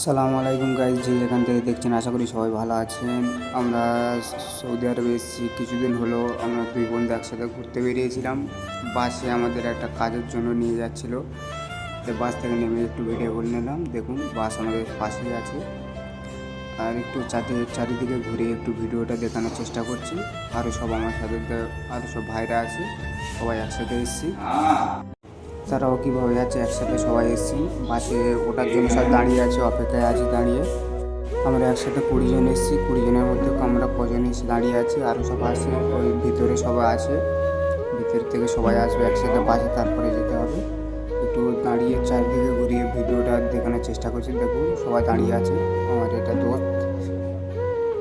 আসসালামু আলাইকুম গাইজ, যে যেখান থেকে দেখছেন আশা করি সবাই ভালো আছেন। আমরা সৌদি আরবে এসেছি কিছুদিন হলো। আমরা দুই বন্ধু একসাথে ঘুরতে বেরিয়েছিলাম। বাসে আমাদের একটা কাজের জন্য নিয়ে যাচ্ছিলো। তো বাস থেকে নেমে একটু ভিডিও করে নিলাম। দেখুন, বাস আমাদের পাশেই আছে। আর একটু চারিদিকে ঘুরে একটু ভিডিওটা দেখানোর চেষ্টা করছি। আরও সব আমার সাথে আরও সব ভাইরা আছে, সবাই একসাথে এসেছি। তারাও কীভাবে যাচ্ছে, একসাথে সবাই এসেছি। বাসে ওঠার জন্য সব দাঁড়িয়ে আছে, অপেক্ষায় আছি দাঁড়িয়ে। আমরা একসাথে 20 জন এসেছি। 20 জনের মধ্যে আমরা কজন এসে দাঁড়িয়ে আছি, আরও সব আছে ওই ভিতরে সবাই আছে। ভিতর থেকে সবাই আসবে একসাথে বাসে, তারপরে যেতে হবে। একটু দাঁড়িয়ে চারদিকে ঘুরিয়ে ভিডিওটা দেখানোর চেষ্টা করছি। দেখুন, সবাই দাঁড়িয়ে আছে। আমার এটা দোস্ত,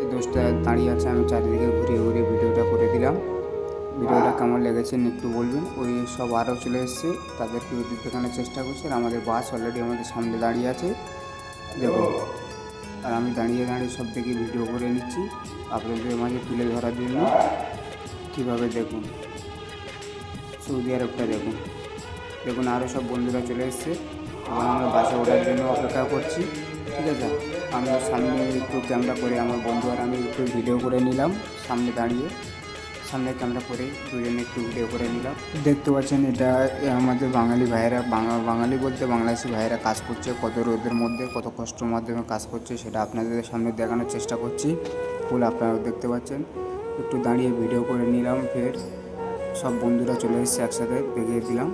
এই দোস্তটা দাঁড়িয়ে আছে। আমি চারিদিকে ঘুরিয়ে ঘুরিয়ে ভিডিওটা করে দিলাম। ভিডিওটা কেমন লেগেছে একটু বলবেন। ওই সব আরও চলে এসছে, তাদেরকে দেখানোর চেষ্টা করছি। আর আমাদের বাস অলরেডি আমাদের সামনে দাঁড়িয়ে আছে, দেখুন। আর আমি দাঁড়িয়ে দাঁড়িয়ে সব থেকে ভিডিও করে নিচ্ছি আপনাদের মাঝে তুলে ধরার জন্য। কীভাবে দেখুন সৌদি আরবটা দেখুন। দেখুন, আরও সব বন্ধুরা চলে এসছে এবং আমরা বাসে ওঠার জন্য অপেক্ষা করছি। ঠিক আছে, আমি সামনে একটু ক্যামেরা করে আমার বন্ধু আর আমি একটু ভিডিও করে নিলাম। সামনে ক্যামেরা করে দুজনে একটু ভিডিও করে নিলাম। দেখতে পাচ্ছেন, এটা আমাদের বাঙালি ভাইয়েরা, বাঙালি বলতে বাংলাদেশি ভাইয়েরা কাজ করছে। কত রোদের মধ্যে, কত কষ্টের মাধ্যমে কাজ করছে, সেটা আপনাদের সামনে দেখানোর চেষ্টা করছি। ফুল আপনারাও দেখতে পাচ্ছেন। একটু দাঁড়িয়ে ভিডিও করে নিলাম। ফের সব বন্ধুরা চলে এসেছে, একসাথে দেখিয়ে দিলাম।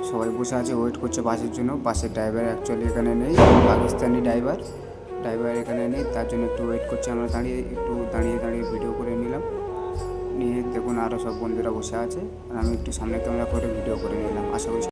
সবাই বসে আছে, ওয়েট করছে বাসের জন্য। বাসের ড্রাইভার অ্যাকচুয়ালি এখানে নেই, পাকিস্তানি ড্রাইভার এখানে নেই, তার জন্য একটু ওয়েট করছে। আমরা দাঁড়িয়ে ভিডিও করে নিলাম। নিয়ে দেখুন, আরও সব বন্ধুরা বসে আছে আর আমি একটু সামনে ক্যামেরা করে ভিডিও করে নিলাম। আশা করি